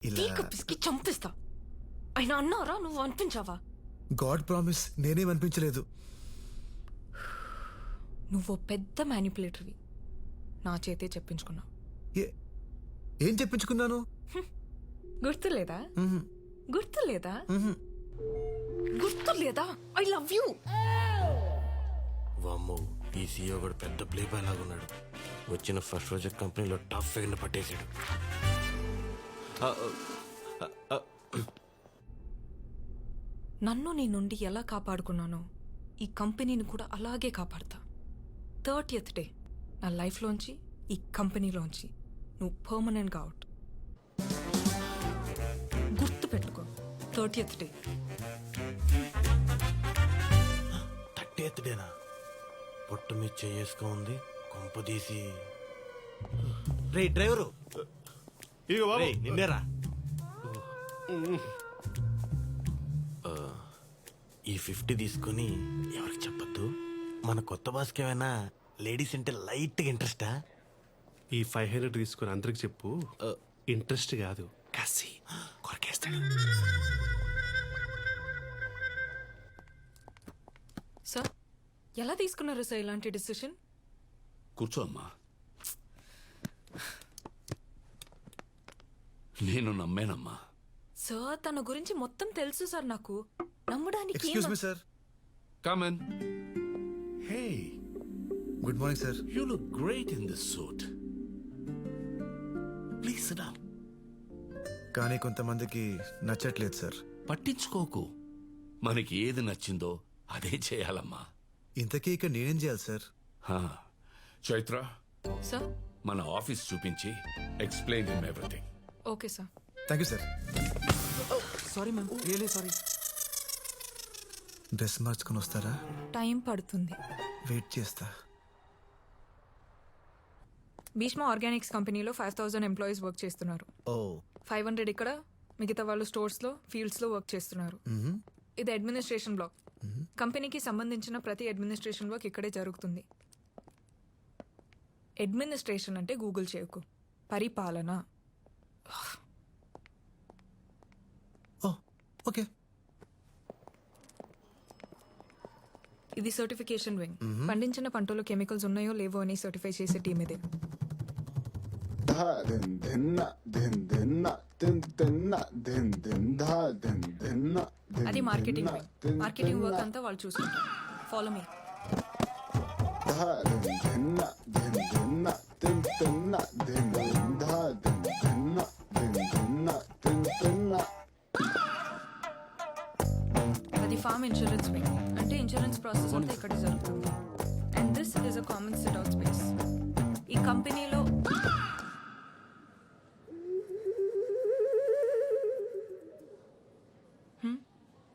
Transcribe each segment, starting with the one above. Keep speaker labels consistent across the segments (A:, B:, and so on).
A: ఇలా
B: పిసికి చంపిస్తా. అయినా అన్నారా నువ్వు అనిపించావా?
A: God promise నేనేమనిపించలేదు.
B: నువ్వు పెద్ద మ్యానిపులేటర్వి. నా చేతే చెప్పించుకున్నావు.
A: ఏం చెప్పించుకున్నాను?
B: గుర్తులేదా?
A: మ్మ్.
B: గుర్తులేదా?
A: మ్మ్.
B: గుర్తులేదా? I love you.
C: వామ్మో, ఈ సీఈఓ కూడా పెద్ద ప్లే బాయ్ లాగా ఉన్నాడు. వచ్చిన ఫస్ట్ రోజు కంపెనీలో టాప్ ఫైవ్ పట్టేశాడు.
B: నన్ను నీ నుండి ఎలా కాపాడుకున్నానో ఈ కంపెనీని కూడా అలాగే కాపాడతా. 30th డే నా లైఫ్లోంచి, ఈ కంపెనీలోంచి నువ్వు పర్మనెంట్గా అవుట్. గుర్తు పెట్టుకో, 30th డే.
C: 30th డేనా? పొట్టు మీద చేసుకు ఉంది కొంపదీసి. రే డ్రైవరు, నిన్నేరా? ఈ 50 తీసుకొని ఎవరికి చెప్పద్దు. మన కొత్త బాస్కి ఏమైనా లేడీస్ అంటే లైట్గా ఇంట్రెస్టా?
D: ఈ 500 తీసుకొని అందరికి చెప్పు. ఇంట్రెస్ట్ కాదు, కసి కొరకేస్తాడు.
B: సార్, ఎలా తీసుకున్నారు సార్ ఇలాంటి డిసిషన్?
E: కూర్చో అమ్మా. నేను నమ్మేనమ్మా.
B: సార్, తన గురించి మొత్తం తెలుసు సార్ నాకు. నమ్మడానికి
A: excuse me sir.
E: Come in. Hey,
A: good morning sir.
E: you look great in this suit. Please sit down.
A: కానీ కొంతమందికి నచ్చట్లేదు సార్.
E: పట్టించుకోకు. మనకి ఏది నచ్చిందో అదే చేయాలమ్మా.
A: ఇంతకీ ఇక నేనేం చేయాలి సార్?
E: హా. చైత్ర,
B: సార్.
E: మన ఆఫీస్ చూపించి explain him everything.
B: Okay sir.
A: Thank you sir.
F: Sorry ma'am, really sorry.
A: Dress మార్చుకొని వస్తారా?
B: టైం పడుతుంది.
A: వెయిట్ చేస్తా.
B: భీష్మ ఆర్గానిక్స్ కంపెనీలో 5000 ఎంప్లాయీస్ వర్క్ చేస్తున్నారు.
A: ఓ
B: 500 ఇక్కడ, మిగతా వాళ్ళు స్టోర్స్లో, ఫీల్డ్స్లో వర్క్ చేస్తున్నారు. ఇది అడ్మినిస్ట్రేషన్ బ్లాక్. కంపెనీకి సంబంధించిన ప్రతి అడ్మినిస్ట్రేషన్ వర్క్ ఇక్కడే జరుగుతుంది. అడ్మినిస్ట్రేషన్ అంటే గూగుల్ చేయకు, పరిపాలన.
A: ఓ ఓకే.
B: ఇది సర్టిఫికేషన్ వింగ్. పండించిన పంటలో కెమికల్స్ ఉన్నాయో లేవో అని సర్టిఫై చేసే టీమ్ ఇదే. అది మార్కెటింగ్ వింగ్. మార్కెటింగ్ వర్క్ అంతా వాళ్ళు చూసుకుంటారు. Follow me. అది ఫార్మ్ ఇన్సూరెన్స్ వింగ్. అంటే ఇన్సూరెన్స్ ప్రాసెస్ అంతా ఇక్కడే జరుగుతుంది. And this is a common SIT out space. ఈ కంపెనీలో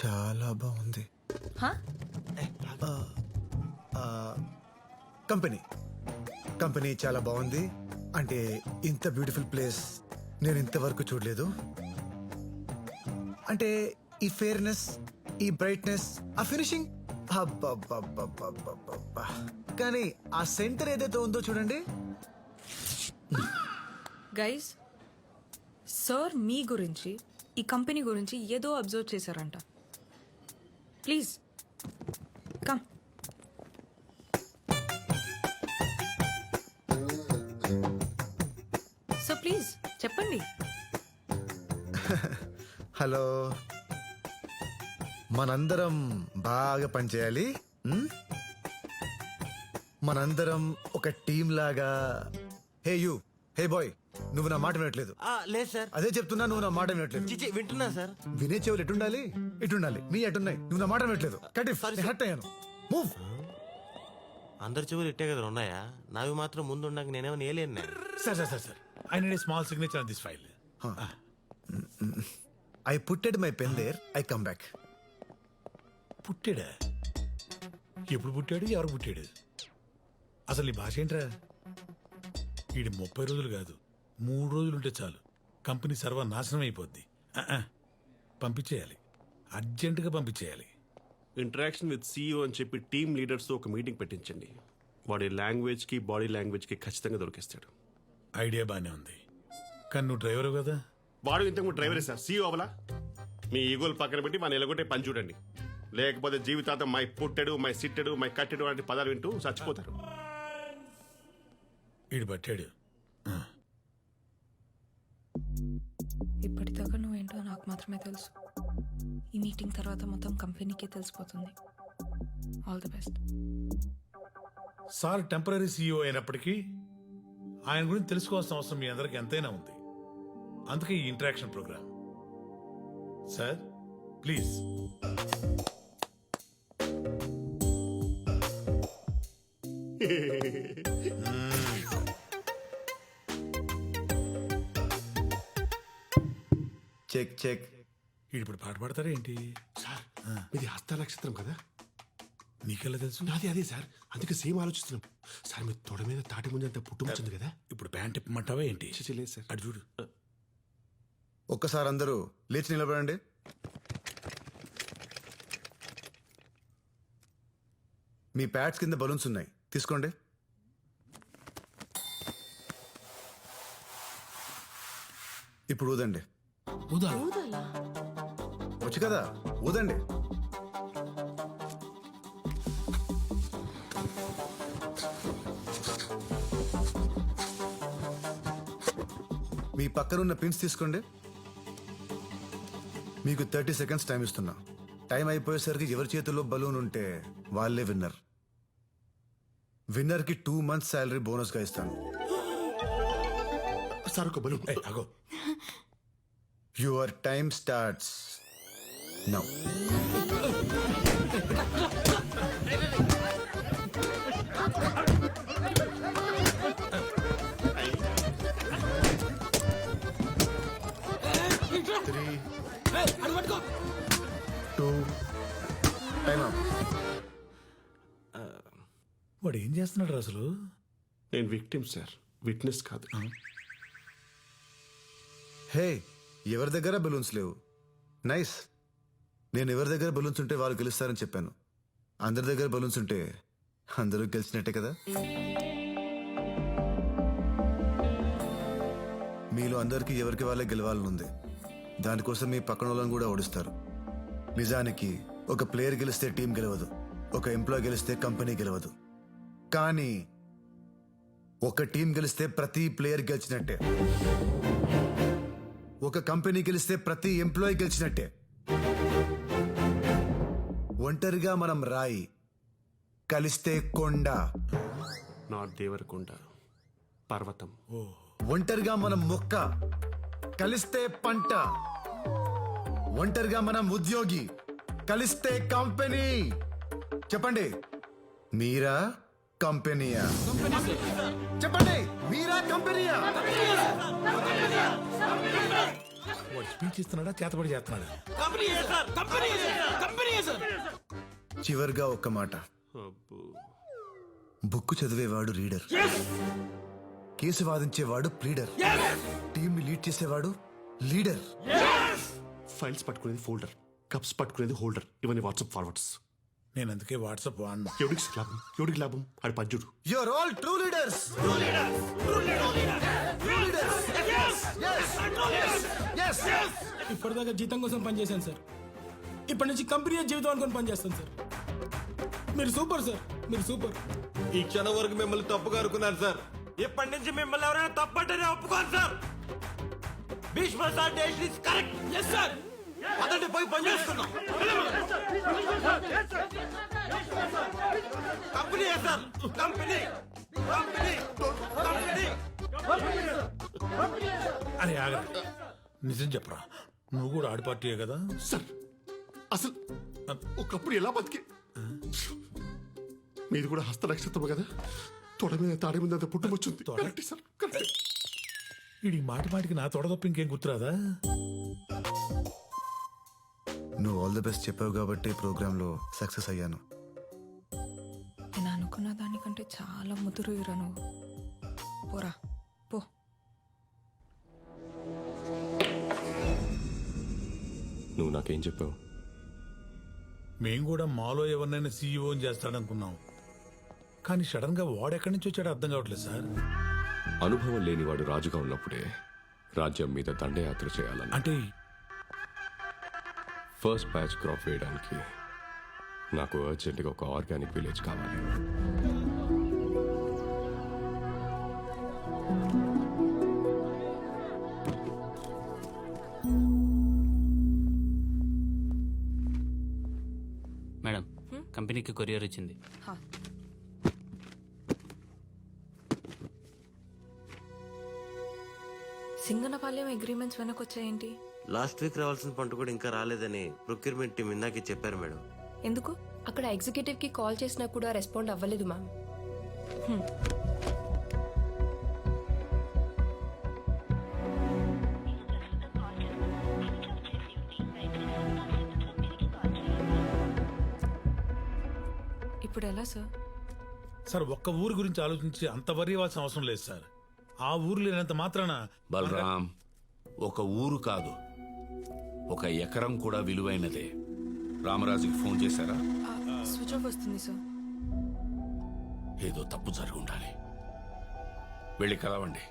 A: చాలా బాగుంది.
B: హా?
A: కంపెనీ చాలా బాగుంది. అంటే ఇంత బ్యూటిఫుల్ ప్లేస్ నేను ఇంతవరకు చూడలేదు. అంటే ఈ ఫేర్నెస్, ఈ బ్రైట్నెస్, ఆ ఫినిషింగ్, కానీ ఆ సెంటర్ ఏదైతే ఉందో చూడండి.
B: గైస్, సార్ మీ గురించి, ఈ కంపెనీ గురించి ఏదో అబ్జర్వ్ చేశారంట. Please come. సో ప్లీజ్ చెప్పండి.
A: హలో, మనందరం బాగా పనిచేయాలి. మనందరం ఒక టీం లాగా. హే యూ, హే బాయ్, నువ్వు నా మాట వినట్లేదు.
C: లేదు సార్.
A: అదే చెప్తున్నా, నువ్వు నా మాట వినట్లేదు.
C: చిచి వింటున్నా సార్.
A: వినే చెవులు ఎటుండాలి? ఇటుండాలి. నీ ఎటున్నాయి? నువ్వు నా మాట వినట్లేదు. కటిఫ్, హర్ట్ అయ్యాను. మూవ్.
C: అందరి చెవులు ఇట్టే కదా ఉన్నాయా? నావి మాత్రం ముందు ఉండక నేనేమో నేలేను.
G: Sir. I need a small signature on this file.
A: I putted my pen there. I come back.
G: పుట్టాడా? ఎప్పుడు పుట్టాడు? ఎవరు పుట్టాడు? అసలు నీ భాష ఏంట్రా? వీడి 30 రోజులు కాదు, 3 రోజులు ఉంటే చాలు కంపెనీ సర్వనాశనం అయిపోద్ది. పంపించేయాలి, అర్జెంటుగా పంపించేయాలి.
D: ఇంటరాక్షన్ విత్ సీఈఓ అని చెప్పి టీమ్ లీడర్స్తో ఒక మీటింగ్ పెట్టించండి. వాడి లాంగ్వేజ్కి, బాడీ లాంగ్వేజ్కి ఖచ్చితంగా దొరికిస్తాడు.
G: ఐడియా బాగానే ఉంది, కానీ నువ్వు డ్రైవరు కదా,
D: వాడు ఇంతకు డ్రైవరే సార్ సీఓ అవలా. మీ ఈగోలు పక్కన పెట్టి మన ఎలగొట్టే పని చూడండి. లేకపోతే జీవితాంతం మై పుట్టెడు, మై సిట్టెడు, మై కట్టెడు వంటి పదాలు వింటూ చచ్చిపోతారు.
G: వీడు పట్టాడు.
B: ఇప్పటిదాకా నువ్వేంటో నాకు మాత్రమే తెలుసు. ఈ మీటింగ్ తర్వాత మొత్తం కంపెనీకే తెలిసిపోతుంది. All the best.
G: Sir temporary CEO అయినప్పటికీ ఆయన గురించి తెలుసుకోవాల్సిన అవసరం మీ అందరికి ఎంతైనా ఉంది. అందుకే ఈ interaction program. Sir please.
A: Check check.
G: వీడు ఇప్పుడు పాట పాడతారా ఏంటి?
D: సార్ ఇది హస్త నక్షత్రం కదా.
G: నీకెలా తెలుసు?
D: నాది అదే సార్, అందుకే సేమ్ ఆలోచిస్తున్నాం. సార్ మీ తొడ మీద తాటి ముందు అంత పుట్టుమొచ్చింది కదా.
G: ఇప్పుడు ప్యాంట్ ఇప్పమంటావా ఏంటి?
D: లేదు సార్.
G: అటు చూడు.
A: ఒక్కసారి అందరూ లేచి నిలబడండి. మీ ప్యాడ్స్ కింద బలూన్స్ ఉన్నాయి, తీసుకోండి. ఇప్పుడు ఊదండి. వచ్చు కదా, ఊదండి. మీ పక్కనున్న పిన్స్ తీసుకోండి. మీకు 30 seconds టైం ఇస్తున్నా. టైం అయిపోయేసరికి ఎవరి చేతుల్లో బలూన్ ఉంటే వాళ్ళే విన్నర్. విన్నర్కి 2 months శాలరీ బోనస్గా ఇస్తాను.
D: సార్ ఒక బలూన్.
G: అగో,
A: యువర్ టైమ్ స్టార్ట్స్ నౌ.
G: వాడు ఏం చేస్తున్నాడు అసలు?
D: నేను విక్టిమ్ సార్, విట్నెస్ కాదు.
A: హే, ఎవరి దగ్గర బలూన్స్ లేవు. నైస్. నేను ఎవరి దగ్గర బలూన్స్ ఉంటే వాళ్ళు గెలుస్తారని చెప్పాను. అందరి దగ్గర బలూన్స్ ఉంటే అందరూ గెలిచినట్టే కదా. మీలో అందరికీ ఎవరికి వాళ్ళే గెలవాలనుంది. దానికోసం మీ పక్కన వాళ్ళని కూడా ఓడిస్తారు. నిజానికి ఒక ప్లేయర్ గెలిస్తే టీం గెలవదు, ఒక ఎంప్లాయ్ గెలిస్తే కంపెనీ గెలవదు. కానీ ఒక టీం గెలిస్తే ప్రతి ప్లేయర్ గెలిచినట్టే, ఒక కంపెనీ గెలిస్తే ప్రతి ఎంప్లాయీ గెలిచినట్టే. ఒంటరిగా మనం రాయి, కలిస్తే కొండ.
D: నాట్ దేవరకొండ, పర్వతం.
A: ఒంటరిగా మనం మొక్క, కలిస్తే పంట. ఒంటరిగా మనం ఉద్యోగి, కలిస్తే కంపెనీ. చెప్పండి, మీరా కంపెనీయా? చెప్పండి, మీరా కంపెనీయా?
G: వాడు స్పీచ్ ఇస్తున్నాడా, చేతబడి చేస్తున్నాడా?
A: చివరిగా ఒక్క మాట.
D: అబ్బో.
A: బుక్ చదివేవాడు రీడర్, కేసు వాదించేవాడు ప్లీడర్, టీంని లీడ్ చేసేవాడు లీడర్.
D: ఫైల్స్ పట్టుకునేది ఫోల్డర్, కప్స్ పట్టుకునేది హోల్డర్. ఇవన్నీ వాట్సాప్ ఫార్వర్డ్స్.
G: నేను అందుకే వాట్సాప్ వాడినా.
D: ఎవడికి లాభం ఆడి పద్యుడు.
A: You are all true leaders.
F: ఇప్పటిదాకా జీతం కోసం పనిచేశాను సార్. ఇప్పటి నుంచి కంపెనీ జీవితం అనుకొని పనిచేస్తాను సార్. మీరు సూపర్ సార్, మీరు సూపర్.
H: ఈ క్షణం వరకు మిమ్మల్ని తప్పుగా అనుకున్నాను సార్. ఇప్పటి నుంచి మిమ్మల్ని ఎవరైనా తప్పంటేనే ఒప్పుకోను sir. Bhishma sir decision is correct.
F: Yes sir.
H: అదండి పోయి పని చేస్తున్నాం. Company sir, company company company.
G: అరే ఆగరా, నిజం చెప్పరా, నువ్వు కూడా ఆడి పార్టీయే కదా?
D: సార్ అసలు ఒకప్పుడు ఎలా బతికి, మీది కూడా హస్త నక్షత్రం కదా. తొడ మీద తాడి మీద పుట్టుమొచ్చింది. Correct sir, correct.
G: వీడి మాటి మాటికి నా తొడ తప్ప ఇంకేం గుర్తురాదా?
A: నువ్వు ఆల్ ది బెస్ట్ చెప్పావు కాబట్టి ప్రోగ్రాంలో సక్సెస్ అయ్యాను.
B: నేను అనుకున్న దానికంటే చాలా ముదురు ఇరా నువ్వు. పోరా పో.
I: నువ్వు నాకేం చెప్పావు?
G: మేం కూడా మాలో ఎవరినైనా సీఈఓ చేస్తాడనుకున్నాం. కానీ సడన్ గా వాడు ఎక్కడి నుంచి వచ్చాడో అర్థం కావట్లేదు సార్.
I: అనుభవం లేనివాడు రాజుగా ఉన్నప్పుడే
E: రాజ్యం మీద దండయాత్ర చేయాలని.
G: అంటే
E: ఫస్ట్ బ్యాచ్ క్రాప్ వేయడానికి నాకు అర్జెంటుగా ఒక ఆర్గానిక్ విలేజ్ కావాలి.
J: మేడం కంపెనీకి కొరియర్ వచ్చింది.
B: హా. సింగనపాలెం అగ్రిమెంట్స్ వెనకొచ్చాయేంటి?
H: లాస్ట్ వీక్ రావాల్సిన పంట కూడా ఇంకా రాలేదని ప్రొక్యూర్మెంట్ టీం ఇందాకే చెప్పారు మేడం.
B: ఎందుకు?
K: అక్కడ ఎగ్జిక్యూటివ్ కి కాల్ చేసినా కూడా రెస్పాండ్ అవ్వలేదు మ్యామ్.
B: ఇప్పుడు ఎలా సార్?
G: సార్ ఒక్క ఊరు గురించి ఆలోచించి అంత వరి అవ్వాల్సిన అవసరం లేదు సార్. ఆ ఊరు లేనంత మాత్రాన
E: బలరాం, ఒక ఊరు కాదు, ఒక ఎకరం కూడా విలువైనదే. రామరాజుకి ఫోన్ చేశారా?
B: స్విచ్ ఆఫ్ వస్తుంది సార్.
E: ఏదో తప్పు జరిగి ఉండాలి. వెళ్ళి కలవండి.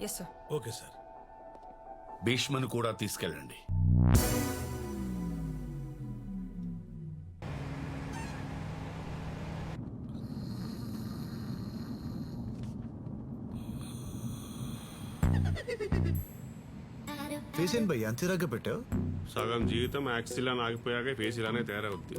B: Yes sir.
G: Okay sir.
E: భీష్మను కూడా తీసుకెళ్ళండి.
A: ఫేస్ ఏం భయ్య అంతేరాగా పెట్టావు?
D: సగం జీవితం యాక్సిల్ అని ఆగిపోయాక ఫేస్ ఇలానే తయారవుద్ది.